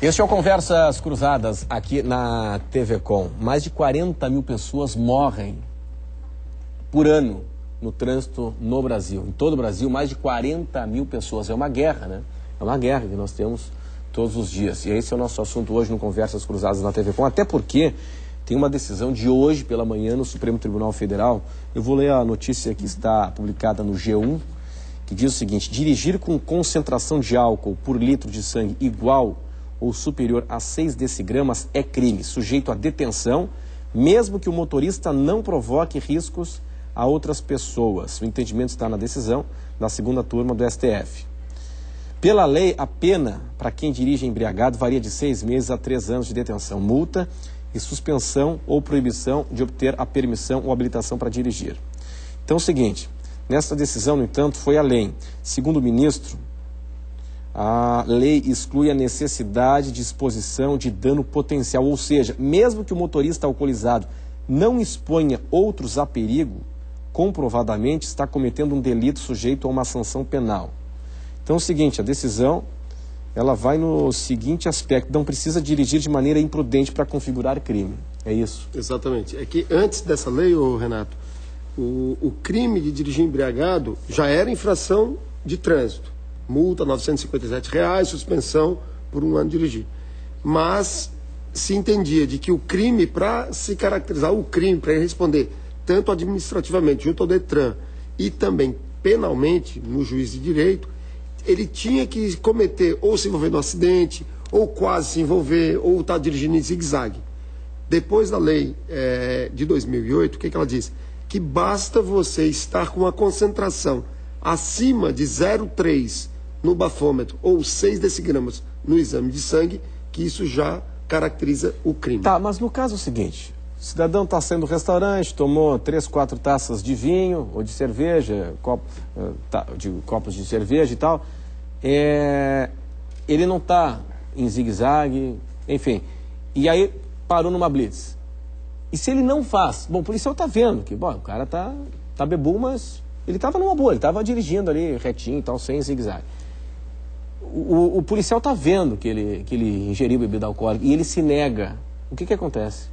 Este é o Conversas Cruzadas aqui na TV Com. Mais de 40 mil pessoas morrem por ano no trânsito no Brasil. Em todo o Brasil, mais de 40 mil pessoas. É uma guerra, né? É uma guerra que nós temos todos os dias. E esse é o nosso assunto hoje no Conversas Cruzadas na TV Com. Até porque tem uma decisão de hoje pela manhã no Supremo Tribunal Federal. Eu vou ler a notícia que está publicada no G1, que diz o seguinte: dirigir com concentração de álcool por litro de sangue igual ou superior a 6 decigramas é crime, sujeito à detenção, mesmo que o motorista não provoque riscos a outras pessoas. O entendimento está na decisão da segunda turma do STF. Pela lei, a pena para quem dirige embriagado varia de 6 meses a 3 anos de detenção, multa e suspensão ou proibição de obter a permissão ou habilitação para dirigir. Então é o seguinte, nesta decisão, no entanto, foi além. Segundo o ministro, a lei exclui a necessidade de exposição de dano potencial, ou seja, mesmo que o motorista alcoolizado não exponha outros a perigo, comprovadamente está cometendo um delito sujeito a uma sanção penal. Então é o seguinte, a decisão ela vai no seguinte aspecto: não precisa dirigir de maneira imprudente para configurar crime. É isso? Exatamente. É que antes dessa lei, Renato, o crime de dirigir embriagado já era infração de trânsito. Multa R$ 957, suspensão por 1 ano de dirigir. Mas se entendia de que o crime, para se caracterizar o crime, para responder tanto administrativamente junto ao Detran e também penalmente no juiz de direito, ele tinha que cometer ou se envolver no acidente, ou quase se envolver, ou estar dirigindo em zigue-zague. Depois da lei de 2008, o que ela diz? Que basta você estar com uma concentração acima de 0,3 no bafômetro ou 6 decigramas no exame de sangue, que isso já caracteriza o crime. Tá, mas no caso é o seguinte: o cidadão está saindo do restaurante, tomou 3, 4 taças de vinho ou de cerveja, copos de cerveja e tal, ele não está em zigue-zague, enfim, e aí parou numa blitz. E se ele não faz, bom, o policial está vendo que, bom, o cara tá bebum, mas ele estava numa boa, ele estava dirigindo ali retinho e tal, sem zigue-zague. O policial está vendo que ele ingeriu bebida alcoólica e ele se nega. O que acontece?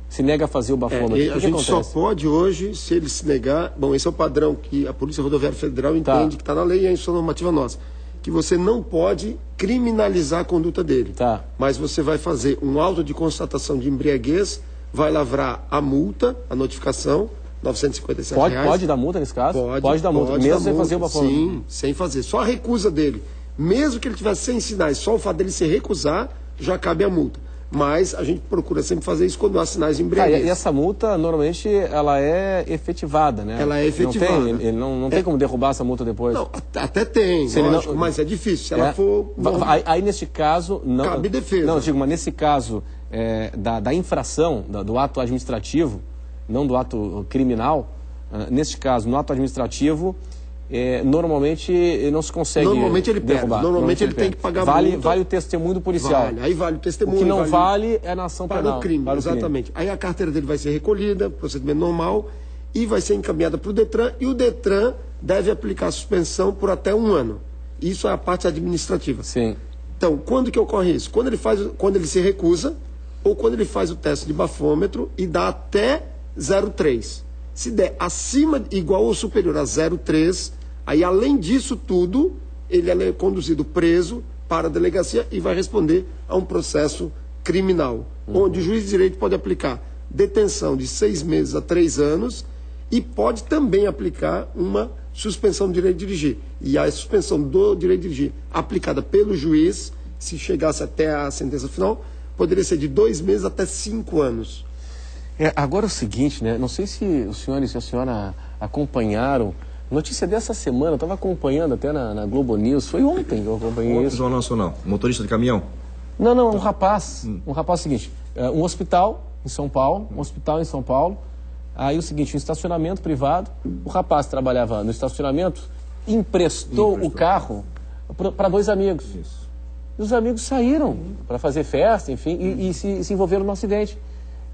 Se nega a fazer o bafômetro. A gente só pode hoje, se ele se negar... Bom, esse é o padrão que a Polícia Rodoviária Federal entende que está na lei e é a normativa nossa. Que você não pode criminalizar a conduta dele. Tá. Mas você vai fazer um auto de constatação de embriaguez, vai lavrar a multa, a notificação, R$ 957. Pode dar multa nesse caso? Pode dar multa, mesmo sem fazer o bafômetro? Sim, sem fazer. Só a recusa dele. Mesmo que ele tivesse sem sinais, só o fato dele se recusar, já cabe a multa. Mas a gente procura sempre fazer isso quando há sinais de embriaguez. E essa multa, normalmente, ela é efetivada, né? Ela é efetivada. Não tem como derrubar essa multa depois? Não, até tem, lógico, mas é difícil. Se ela for... Aí, nesse caso... Não, cabe defesa. Não, digo, mas nesse caso da infração, do ato administrativo, não do ato criminal, neste caso, no ato administrativo... normalmente não se consegue ele derrubar. Perde. Normalmente ele tem que pagar multa. Vale o testemunho do policial. Aí vale o testemunho. O que não vale é na ação penal. Para o crime, exatamente. Aí a carteira dele vai ser recolhida, procedimento normal, e vai ser encaminhada para o Detran, e o Detran deve aplicar a suspensão por até 1 ano. Isso é a parte administrativa. Sim. Então, quando que ocorre isso? Quando ele se recusa, ou quando ele faz o teste de bafômetro e dá até 0,3. Se der acima, igual ou superior a 0,3, aí, além disso tudo, ele é conduzido preso para a delegacia e vai responder a um processo criminal, onde o juiz de direito pode aplicar detenção de 6 meses a 3 anos e pode também aplicar uma suspensão do direito de dirigir. E a suspensão do direito de dirigir aplicada pelo juiz, se chegasse até a sentença final, poderia ser de 2 meses até 5 anos. Agora é o seguinte, né? Não sei se os senhores e a senhora acompanharam notícia dessa semana, eu estava acompanhando até na Globo News, foi ontem que eu acompanhei isso. Jornal Nacional, motorista de caminhão? Não, um rapaz, é o seguinte, um hospital em São Paulo, aí o seguinte, um estacionamento privado, o rapaz trabalhava no estacionamento, emprestou o carro para 2 amigos. Isso. E os amigos saíram para fazer festa, enfim, e se envolveram num acidente,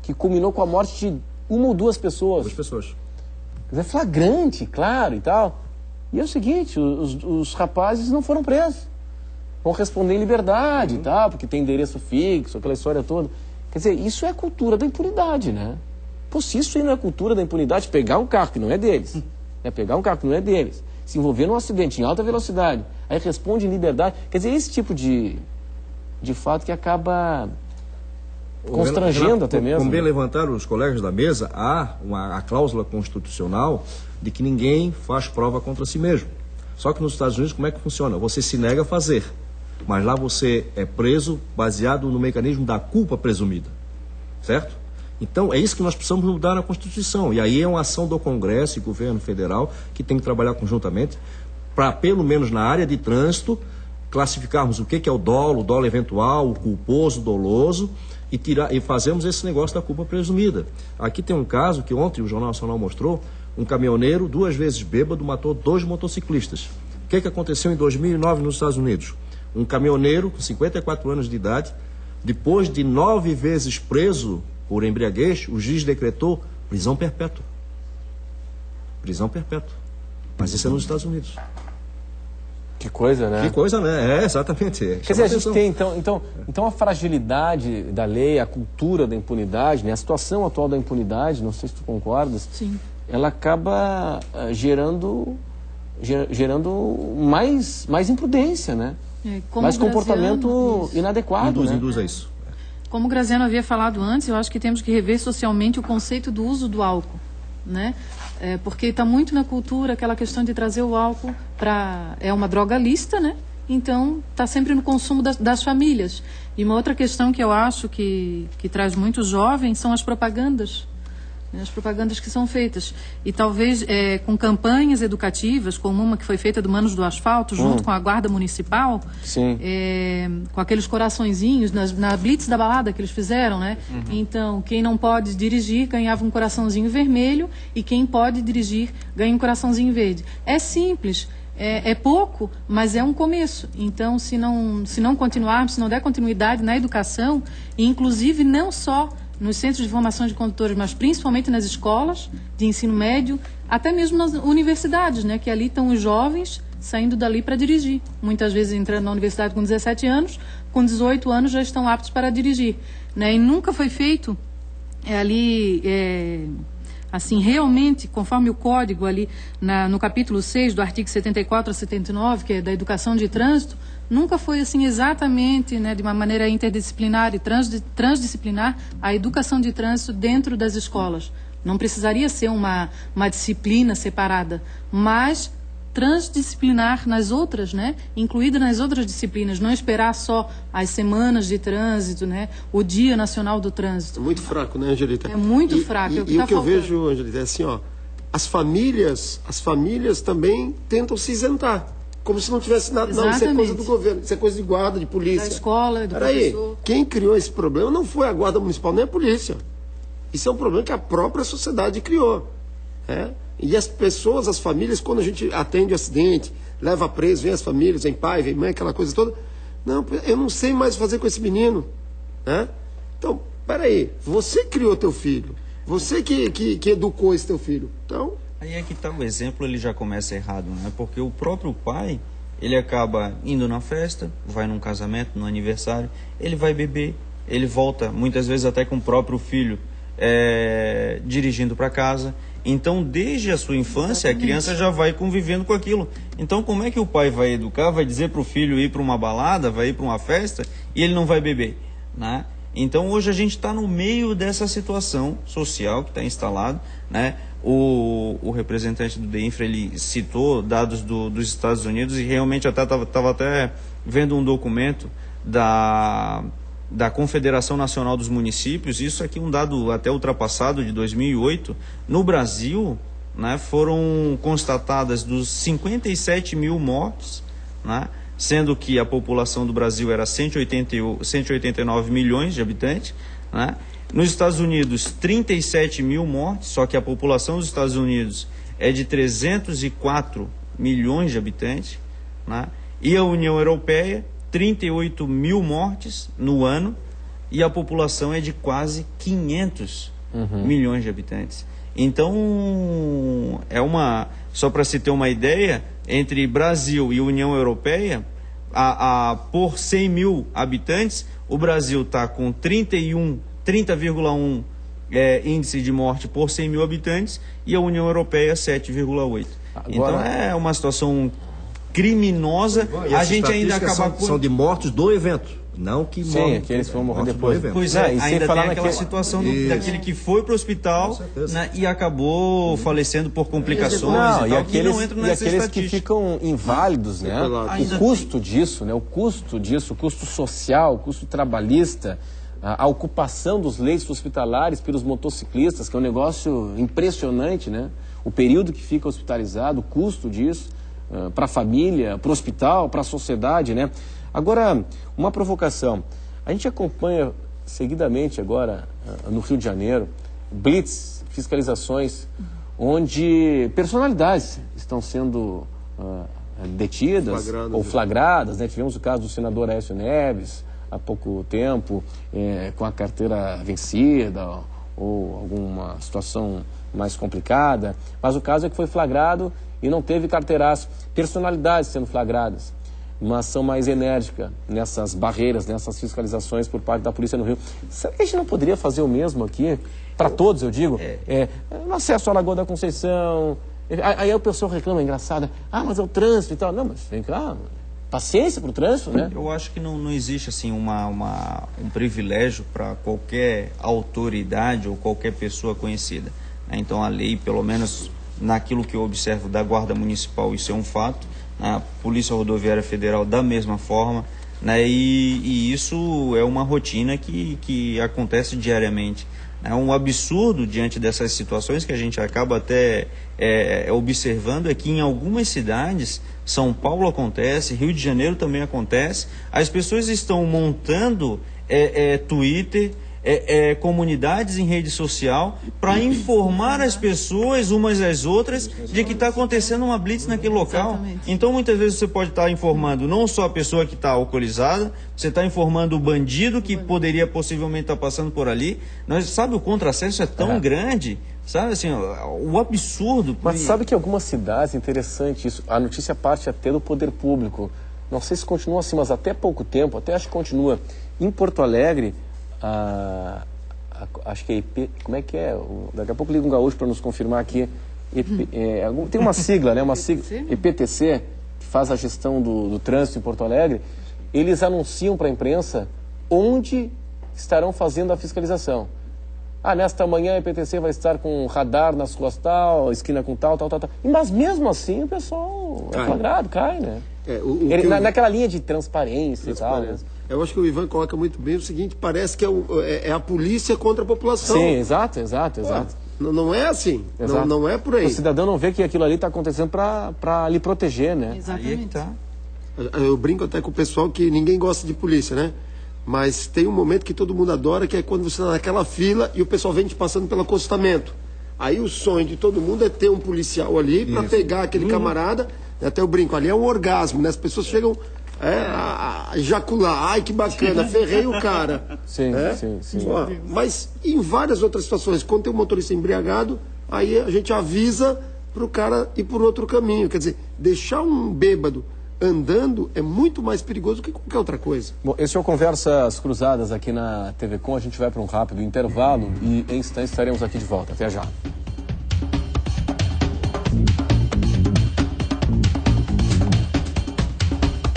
que culminou com a morte de 1 ou 2 pessoas. 2 pessoas. É flagrante, claro, e tal. E é o seguinte, os rapazes não foram presos. vão responder em liberdade, tá? Porque tem endereço fixo, aquela história toda. Quer dizer, isso é a cultura da impunidade, né? Pô, se isso aí não é cultura da impunidade, pegar um carro que não é deles, né? Pegar um carro que não é deles, se envolver num acidente em alta velocidade, aí responde em liberdade. Quer dizer, esse tipo de fato que acaba constrangendo até mesmo. Como bem levantaram os colegas da mesa, há a cláusula constitucional de que ninguém faz prova contra si mesmo. Só que nos Estados Unidos, como é que funciona? Você se nega a fazer, mas lá você é preso baseado no mecanismo da culpa presumida, certo? Então, é isso que nós precisamos mudar na Constituição. E aí é uma ação do Congresso e governo federal que tem que trabalhar conjuntamente para, pelo menos na área de trânsito, classificarmos o que é o dolo eventual, o culposo, o doloso, e fazemos esse negócio da culpa presumida. Aqui tem um caso que ontem o Jornal Nacional mostrou, um caminhoneiro 2 vezes bêbado matou 2 motociclistas. O que aconteceu em 2009 nos Estados Unidos? Um caminhoneiro com 54 anos de idade, depois de 9 vezes preso por embriaguez, o juiz decretou prisão perpétua. Prisão perpétua. Mas isso é nos Estados Unidos. Que coisa, né? Que coisa, né? É, exatamente. Quer dizer, a gente tem, então a fragilidade da lei, a cultura da impunidade, né? A situação atual da impunidade, não sei se tu concordas, sim, ela acaba gerando mais imprudência, né? Mais comportamento inadequado. Induz a isso. Como o Graziano havia falado antes, eu acho que temos que rever socialmente o conceito do uso do álcool, né? Porque está muito na cultura aquela questão de trazer o álcool para... É uma droga lícita, né? Então, está sempre no consumo das famílias. E uma outra questão que eu acho que traz muitos jovens são as propagandas. As propagandas que são feitas. E talvez com campanhas educativas, como uma que foi feita do Manos do Asfalto, junto com a Guarda Municipal, com aqueles coraçõezinhos, na Blitz da balada que eles fizeram, né? Uhum. Então, quem não pode dirigir ganhava um coraçãozinho vermelho e quem pode dirigir ganha um coraçãozinho verde. É simples. É pouco, mas é um começo. Então, se não continuarmos, se não der continuidade na educação, e inclusive não só nos centros de formação de condutores, mas principalmente nas escolas de ensino médio, até mesmo nas universidades, né, que ali estão os jovens saindo dali para dirigir. Muitas vezes entrando na universidade com 17 anos, com 18 anos já estão aptos para dirigir, né, e nunca foi feito assim, realmente, conforme o código ali, no capítulo 6 do artigo 74 a 79, que é da educação de trânsito, nunca foi assim exatamente, né, de uma maneira interdisciplinar e transdisciplinar a educação de trânsito dentro das escolas. Não precisaria ser uma disciplina separada, mas transdisciplinar nas outras, né, incluída nas outras disciplinas, não esperar só as semanas de trânsito, né, o Dia Nacional do Trânsito. Muito fraco, né, Angelita? É muito fraco. E o que eu vejo, Angelita, é assim, ó, as famílias também tentam se isentar. Como se não tivesse nada. Exatamente. Não, isso é coisa do governo, isso é coisa de guarda, de polícia. Da escola, do professor. Quem criou esse problema não foi a guarda municipal, nem a polícia. Isso é um problema que a própria sociedade criou. E as pessoas, as famílias, quando a gente atende o acidente, leva preso, vem as famílias, vem pai, vem mãe, aquela coisa toda. Não, eu não sei mais fazer com esse menino. Então, peraí, você criou teu filho. Você que educou esse teu filho. Então... Aí é que está o exemplo, ele já começa errado, né? Porque o próprio pai, ele acaba indo na festa, vai num casamento, num aniversário, ele vai beber, ele volta, muitas vezes até com o próprio filho, dirigindo para casa. Então, desde a sua infância, a criança já vai convivendo com aquilo. Então, como é que o pai vai educar, vai dizer para o filho ir para uma balada, vai ir para uma festa, e ele não vai beber, né? Então, hoje a gente está no meio dessa situação social que está instalado, né? O representante do DEINFRA, ele citou dados dos Estados Unidos e realmente até estava até vendo um documento da Confederação Nacional dos Municípios. Isso aqui é um dado até ultrapassado, de 2008. No Brasil, né, foram constatadas dos 57 mil mortes, né, sendo que a população do Brasil era 189 milhões de habitantes, né? Nos Estados Unidos, 37 mil mortes, só que a população dos Estados Unidos é de 304 milhões de habitantes, né? E a União Europeia, 38 mil mortes no ano, e a população é de quase 500 milhões de habitantes. Então, só para se ter uma ideia, entre Brasil e União Europeia, por 100 mil habitantes, o Brasil está com 30,1 índice de morte por 100 mil habitantes e a União Europeia 7,8. Então é uma situação criminosa. E a gente ainda acaba são de mortos do evento. Não que sim, que eles vão morrer depois. Pois é, ainda tem aquela situação daquele que foi para o hospital, né, e acabou falecendo por complicações e aqueles, não entram nessa aqueles que ficam inválidos, né? O custo disso, né? O custo social, o custo trabalhista, a ocupação dos leitos hospitalares pelos motociclistas, que é um negócio impressionante, né? O período que fica hospitalizado, o custo disso para a família, para o hospital, para a sociedade, né? Agora, uma provocação. A gente acompanha seguidamente agora, no Rio de Janeiro, blitz, fiscalizações, onde personalidades estão sendo detidas ou flagradas, né? Tivemos o caso do senador Aécio Neves, há pouco tempo, com a carteira vencida ou alguma situação mais complicada. Mas o caso é que foi flagrado e não teve carteiraço. Personalidades sendo flagradas. Uma ação mais enérgica nessas barreiras, nessas fiscalizações por parte da polícia no Rio. Será que a gente não poderia fazer o mesmo aqui? Para todos, eu digo. No acesso à Lagoa da Conceição. Aí o pessoal reclama, engraçado. Mas é o trânsito e tal. Não, mas vem cá, paciência para o trânsito, né? Eu acho que não existe assim um privilégio para qualquer autoridade ou qualquer pessoa conhecida, né? Então a lei, pelo menos naquilo que eu observo da Guarda Municipal, isso é um fato. A Polícia Rodoviária Federal da mesma forma, né? E isso é uma rotina que acontece diariamente. É um absurdo diante dessas situações que a gente acaba até observando, é que em algumas cidades, São Paulo acontece, Rio de Janeiro também acontece, as pessoas estão montando Twitter, comunidades em rede social para informar as pessoas, umas às outras, de que está acontecendo uma blitz naquele local. Exatamente. Então muitas vezes você pode estar informando não só a pessoa que está alcoolizada, você está informando o bandido que poderia possivelmente estar passando por ali. Sabe, o contrassenso é tão grande, sabe, assim, o absurdo. Mas sabe que em algumas cidades, interessante isso, a notícia parte até do poder público. Não sei se continua assim, mas até pouco tempo, até acho que continua. Em Porto Alegre, acho que é IP, como é que é? Daqui a pouco liga um gaúcho para nos confirmar aqui. Tem uma sigla, né? Uma sigla, IPTC, que faz a gestão do trânsito em Porto Alegre. Eles anunciam para a imprensa onde estarão fazendo a fiscalização. Nesta manhã a IPTC vai estar com radar nas ruas tal, esquina com tal. Mas mesmo assim o pessoal é flagrado, cai, né? Naquela linha de transparência e tal. Né? Eu acho que o Ivan coloca muito bem o seguinte, parece que é a polícia contra a população. Sim, exato. Não é assim, não é por aí. O cidadão não vê que aquilo ali está acontecendo para lhe proteger, né? Exatamente. Aí é que tá. Eu brinco até com o pessoal que ninguém gosta de polícia, né? Mas tem um momento que todo mundo adora, que é quando você está naquela fila e o pessoal vem te passando pelo acostamento. Aí o sonho de todo mundo é ter um policial ali para pegar aquele camarada. Até eu brinco, ali é um orgasmo, né? As pessoas chegam a ejacular. Ai, que bacana, ferrei o cara. Sim. Mas em várias outras situações, quando tem um motorista embriagado, aí a gente avisa para o cara ir por outro caminho. Quer dizer, deixar um bêbado andando é muito mais perigoso que qualquer outra coisa. Bom, esse é o Conversas Cruzadas aqui na TV Com. A gente vai para um rápido intervalo e em instantes estaremos aqui de volta. Até já.